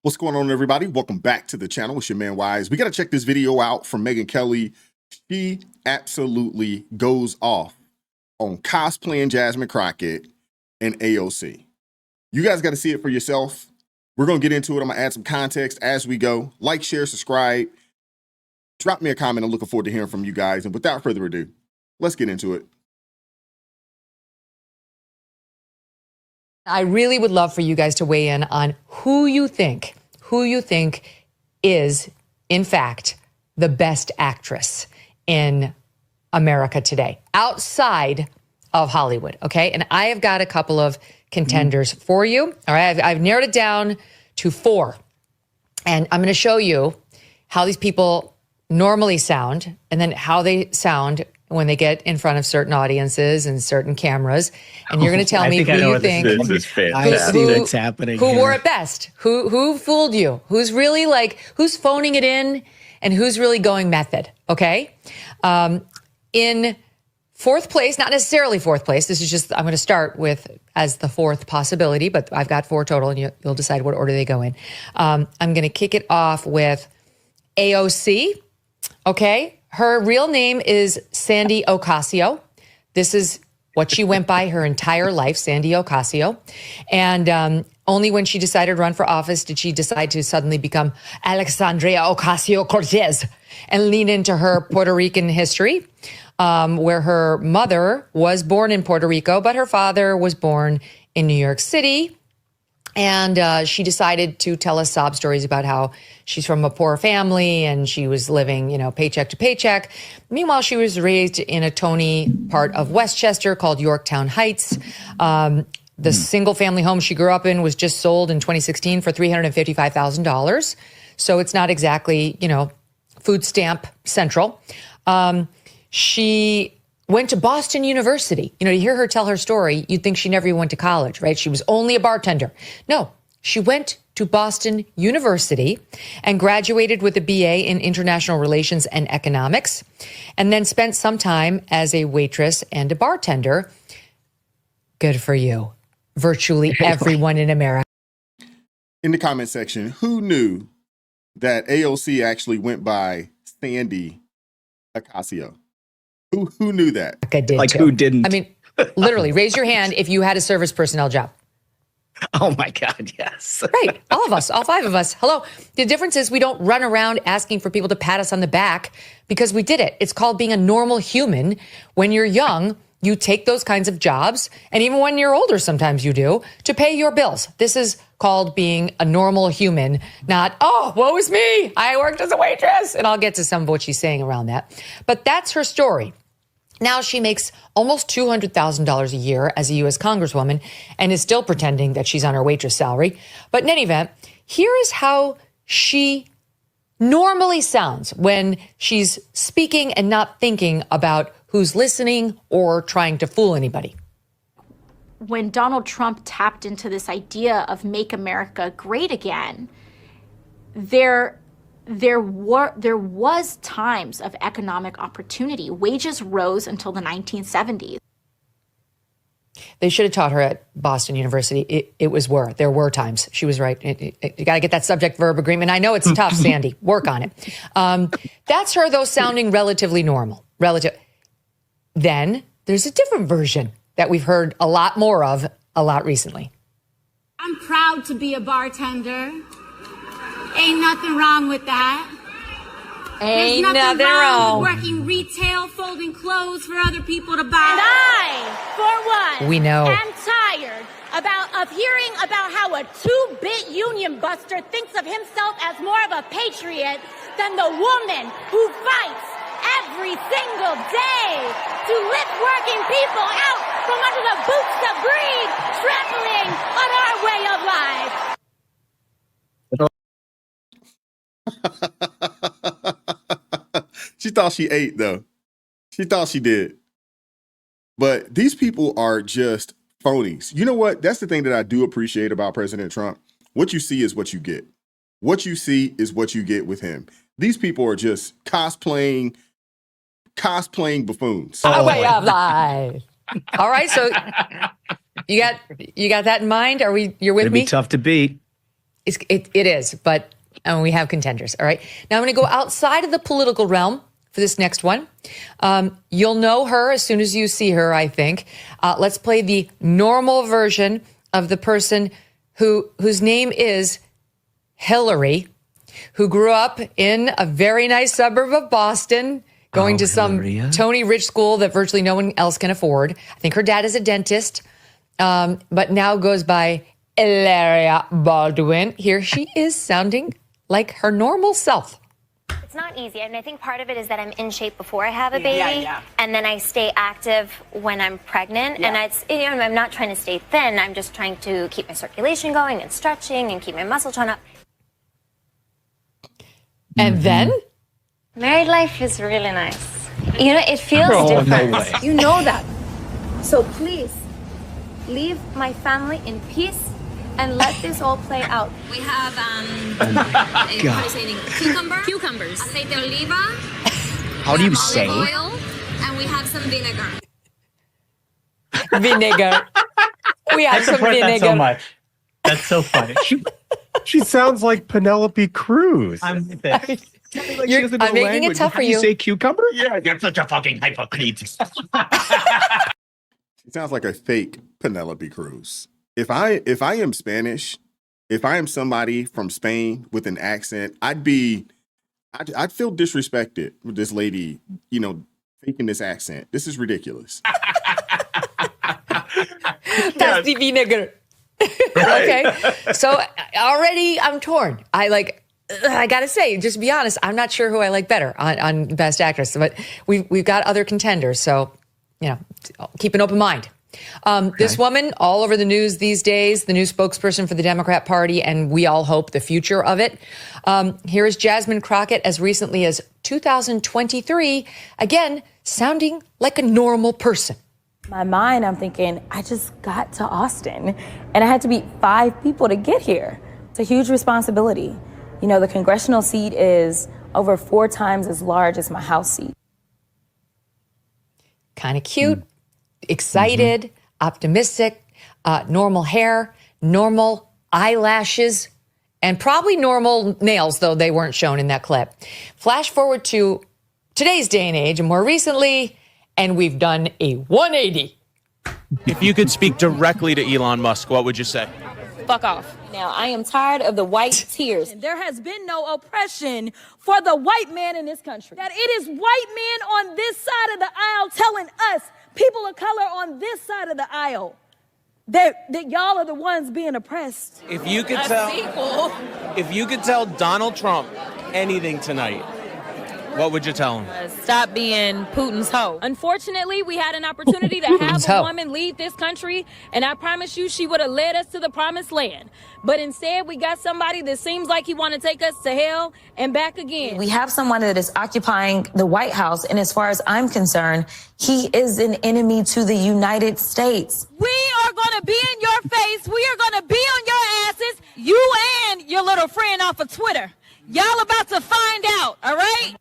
What's going on, everybody? Welcome back to the channel. It's your man Wise. We got to check this video out from Megyn Kelly. She absolutely goes off on cosplaying Jasmine Crockett and AOC. You guys got to see it for yourself. We're going to get into it. I'm going to add some context as we go. Like, share, subscribe. Drop me a comment. I'm looking forward to hearing from you guys. And without further ado, let's get into it. I really would love for you guys to weigh in on who you think is, in fact, the best actress in America today, outside of Hollywood, okay? And I have got a couple of contenders for you, all right? I've narrowed it down to 4, and I'm going to show you how these people normally sound and then how they sound when they get in front of certain audiences and certain cameras. And you're going to tell me who you think, this is fantastic. who wore it best, who fooled you, who's really who's phoning it in and who's really going method. Okay. In 4th place, not necessarily 4th place. This is just, I'm going to start with as the 4th possibility, but I've got 4 total and you'll decide what order they go in. I'm going to kick it off with AOC. Okay. Her real name is Sandy Ocasio. This is what she went by her entire life, Sandy Ocasio. And only when she decided to run for office did she decide to suddenly become Alexandria Ocasio-Cortez and lean into her Puerto Rican history, where her mother was born in Puerto Rico, but her father was born in New York City. And she decided to tell us sob stories about how she's from a poor family and she was living, paycheck to paycheck. Meanwhile, she was raised in a Tony part of Westchester called Yorktown Heights. The single family home she grew up in was just sold in 2016 for $355,000. So it's not exactly, food stamp central. She went to Boston University. To hear her tell her story, you'd think she never even went to college, right? She was only a bartender. No, she went to Boston University and graduated with a BA in International Relations and Economics, and then spent some time as a waitress and a bartender. Good for you. Virtually everyone in America. In the comment section, who knew that AOC actually went by Sandy Ocasio? Who knew that? Who didn't? I mean, literally, raise your hand if you had a service personnel job. Oh my God, yes. Right. All of us, all 5 of us. Hello. The difference is we don't run around asking for people to pat us on the back because we did it. It's called being a normal human. When you're young, you take those kinds of jobs. And even when you're older, sometimes you do, to pay your bills. This is called being a normal human, not, oh, woe is me. I worked as a waitress. And I'll get to some of what she's saying around that. But that's her story. Now she makes almost $200,000 a year as a U.S. Congresswoman and is still pretending that she's on her waitress salary. But in any event, here is how she normally sounds when she's speaking and not thinking about who's listening or trying to fool anybody. When Donald Trump tapped into this idea of make America great again, there was times of economic opportunity. Wages rose until the 1970s. They should have taught her at Boston University. There were times. She was right. You got to get that subject verb agreement. I know it's tough, Sandy. Work on it. That's her, though, sounding relatively normal. Then there's a different version that we've heard a lot more of a lot recently. I'm proud to be a bartender. Ain't nothing wrong with that. Ain't There's nothing nothing wrong. with working retail, folding clothes for other people to buy. And I, for one, we know, am tired of hearing about how a 2-bit union buster thinks of himself as more of a patriot than the woman who fights every single day to lift working people out from under the boots of greed, trampling on our way of life. She thought she ate, though. She thought she did. But these people are just phonies. You know what? That's the thing that I do appreciate about President Trump. What you see is what you get. What you see is what you get with him. These people are just cosplaying buffoons. Our way of life. All right, so you got that in mind? You're with me? It'd be tough to beat. It is, but we have contenders. All right. Now I'm going to go outside of the political realm for this next one. You'll know her as soon as you see her, I think. Let's play the normal version of the person whose name is Hillary, who grew up in a very nice suburb of Boston, going to some Tony Rich school that virtually no one else can afford. I think her dad is a dentist, but now goes by Hilaria Baldwin. Here she is sounding like her normal self. It's not easy, and I think part of it is that I'm in shape before I have a baby, and then I stay active when I'm pregnant, and I'm not trying to stay thin. I'm just trying to keep my circulation going and stretching and keep my muscle tone up. And then? Married life is really nice. You know, it feels different. No way. You know that. So please, leave my family in peace and let this all play out. We have cucumbers, aceite de oliva. How do you say? Olive oil, and we have some vinegar. Vinegar. We have some support vinegar. that so much. That's so funny. She sounds like Penelope Cruz. I'm with it. I'm making it tough for you. You say cucumber? Yeah, you're such a fucking hypocrite. She sounds like a fake Penelope Cruz. If I am Spanish, if I am somebody from Spain with an accent, I'd feel disrespected with this lady, faking this accent. This is ridiculous. That's the vinegar. Okay. So already I'm torn. I gotta say, just to be honest, I'm not sure who I like better on Best Actress, but we've got other contenders. So, keep an open mind. This woman all over the news these days, the new spokesperson for the Democrat Party, and we all hope the future of it. Here is Jasmine Crockett as recently as 2023, again, sounding like a normal person. My mind, I'm thinking, I just got to Austin and I had to beat 5 people to get here. It's a huge responsibility. The congressional seat is over 4 times as large as my House seat. Kind of cute, excited, optimistic, normal hair, normal eyelashes, and probably normal nails, though they weren't shown in that clip. Flash forward to today's day and age, and more recently, and we've done a 180. If you could speak directly to Elon Musk, what would you say? Fuck off. Now, I am tired of the white tears. There has been no oppression for the white man in this country. That it is white men on this side of the aisle telling us, people of color on this side of the aisle, that y'all are the ones being oppressed. If you could tell Donald Trump anything tonight, what would you tell him? Stop being Putin's hoe. Unfortunately, we had an opportunity to have a woman lead this country, and I promise you she would have led us to the promised land. But instead, we got somebody that seems like he want to take us to hell and back again. We have someone that is occupying the White House, and as far as I'm concerned, he is an enemy to the United States. We are going to be in your face. We are going to be on your asses, you and your little friend off of Twitter. Y'all about to find out, all right?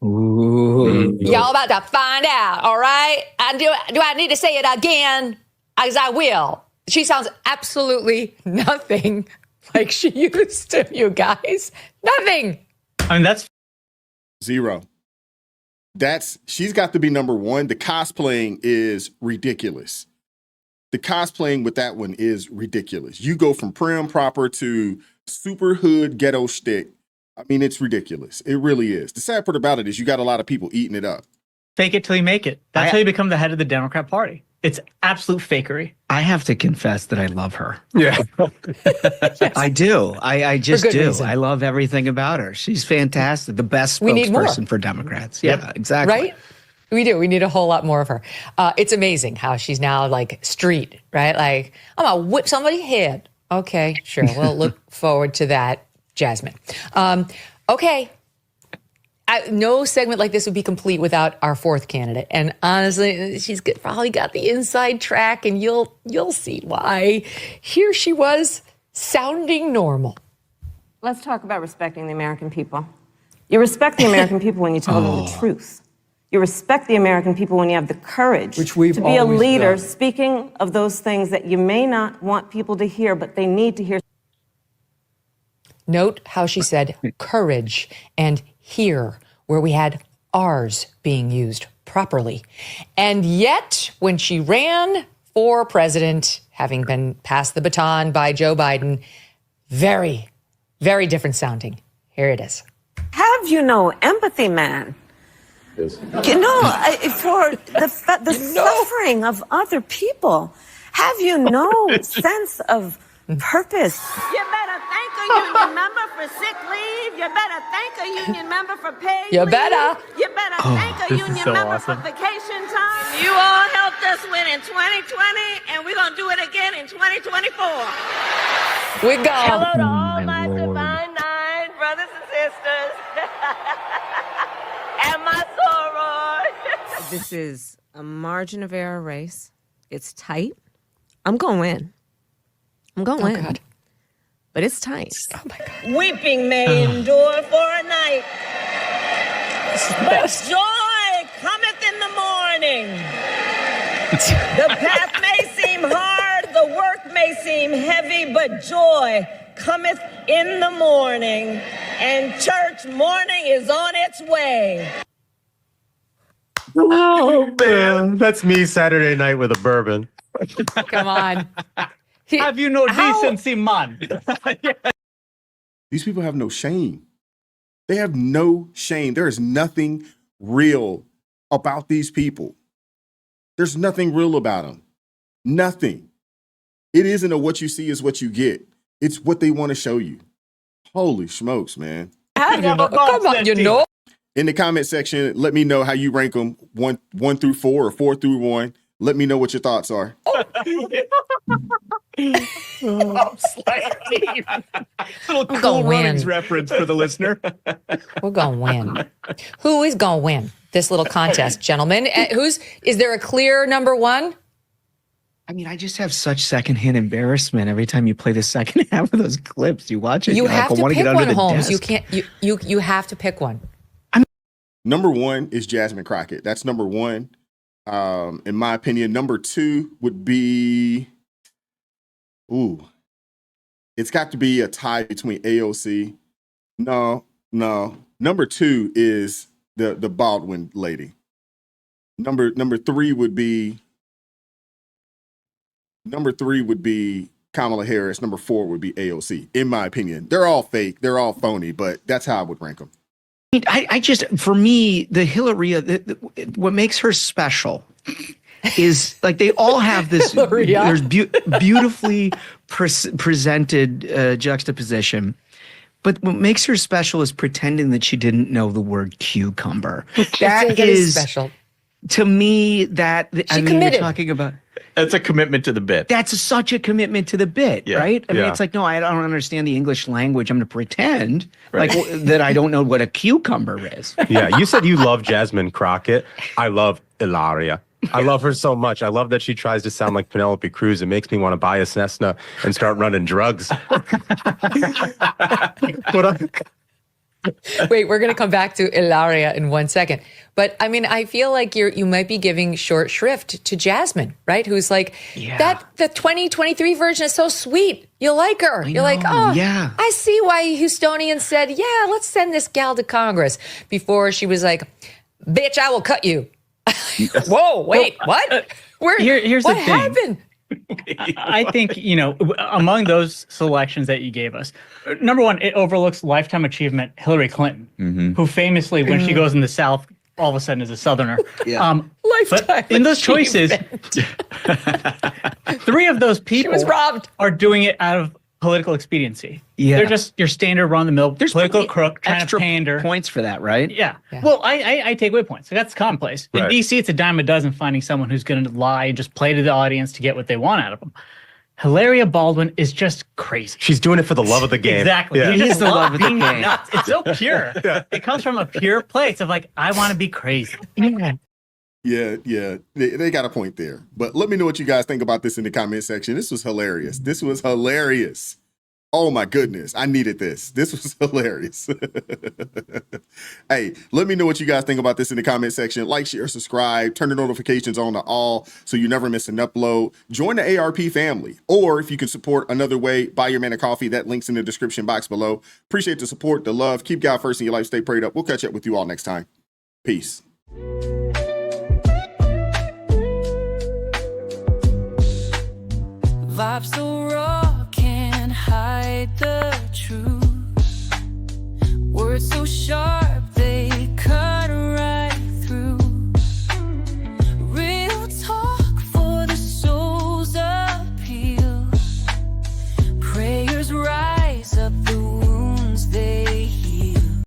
Ooh. Y'all about to find out, all right? Do I need to say it again? As I will. She sounds absolutely nothing like she used to, you guys. Nothing. I mean, that's 0. She's got to be number 1. The cosplaying is ridiculous. The cosplaying with that one is ridiculous. You go from prim proper to super hood ghetto shtick. I mean, it's ridiculous. It really is. The sad part about it is you got a lot of people eating it up. fake it till you make it. That's how you become the head of the Democrat Party. It's absolute fakery. I have to confess that I love her. Yeah. I do. I just do. Reason. I love everything about her. She's fantastic. The best spokesperson for Democrats. Yeah, exactly. Right? We do. We need a whole lot more of her. It's amazing how she's now like street, right? Like, I'm going to whip somebody's head. Okay, sure. We'll look forward to that, Jasmine. Okay. No segment like this would be complete without our fourth candidate. And honestly, she's probably got the inside track, and you'll see why. Here she was, sounding normal. Let's talk about respecting the American people. You respect the American people when you tell them the truth. You respect the American people when you have the courage to be a leader speaking of those things that you may not want people to hear, but they need to hear. Note how she said courage and here, where we had R's being used properly. And yet, when she ran for president, having been passed the baton by Joe Biden, very, very different sounding. Here it is. Have you no empathy, man? Yes. You know, for the suffering of other people. Have you no sense of purpose? You better thank a union member for sick leave. You better thank a union member for paid You leave. better. You better thank a union so member awesome. for vacation time. You all helped us win in 2020, and we're going to do it again in 2024. We go. Hello to all my divine nine brothers and sisters. And my soror. This is a margin of error race. It's tight. I'm going to win. I'm going to win. God. But it's tight. Oh, my God. Weeping may endure for a night, but joy cometh in the morning. The path may seem hard, the work may seem heavy, but joy cometh in the morning, and church morning is on its way. Oh, man. That's me Saturday night with a bourbon. Come on. Have you no decency, man? These people have no shame. They have no shame. There is nothing real about these people. There's nothing real about them. Nothing. It isn't a what you see is what you get. It's what they want to show you. Holy smokes, man. Come on, you know. In the comment section, let me know how you rank them 1 through 4 or 4 through 1. Let me know what your thoughts are. Little Cool Runnings reference for the listener. We're going to win. Who is going to win this little contest, gentlemen? Is there a clear number one? I mean, I just have such secondhand embarrassment every time you play the second half of those clips. You watch it. You have to pick one, Holmes. Desk. You can't. You have to pick one. Number 1 is Jasmine Crockett. That's number 1. In my opinion, number 2 would be, it's got to be a tie between AOC. No. Number 2 is the Baldwin lady. Number 3 would be Kamala Harris. Number 4 would be AOC. In my opinion, they're all fake. They're all phony, but that's how I would rank them. I just, for me, the Hillary, what makes her special is like they all have this there's beautifully presented juxtaposition. But what makes her special is pretending that she didn't know the word cucumber. That is special. To me, you're talking about. That's a commitment to the bit. That's such a commitment to the bit, right? I mean, it's like, no, I don't understand the English language. I'm going to pretend like that I don't know what a cucumber is. Yeah, you said you love Jasmine Crockett. I love Ilaria. I love her so much. I love that she tries to sound like Penelope Cruz. It makes me want to buy a Cessna and start running drugs. Wait, we're going to come back to Ilaria in 1 second. But I mean, I feel like you might be giving short shrift to Jasmine, right? Who's like, the 2023 version is so sweet. You like her. You're like, I see why Houstonians said, let's send this gal to Congress. Before she was like, bitch, I will cut you. Whoa, wait, what? Here's what the thing. happened? I think, among those selections that you gave us, number 1, it overlooks lifetime achievement Hillary Clinton, who famously, when she goes in the South, all of a sudden is a Southerner. Lifetime but in those choices, 3 of those people was robbed. Are doing it out of political expediency. Yeah. They're just your standard run-of-the-mill political crook trying to pander. Points for that, right? Yeah. Well, I take away points. So that's commonplace. In D.C., it's a dime a dozen finding someone who's going to lie and just play to the audience to get what they want out of them. Hilaria Baldwin is just crazy. She's doing it for the love of the game. Exactly. Yeah. It is the love of the game. Nuts. It's so pure. It comes from a pure place of like, I want to be crazy. Yeah, they got a point there. But let me know what you guys think about this in the comment section. This was hilarious. Oh my goodness. I needed this. This was hilarious. Hey, let me know what you guys think about this in the comment section. Like, share, subscribe, turn the notifications on to all so you never miss an upload. Join the ARP family. Or if you can support another way, buy your man a coffee. That link's in the description box below. Appreciate the support, the love. Keep God first in your life. Stay prayed up. We'll catch up with you all next time. Peace. Vibes so right.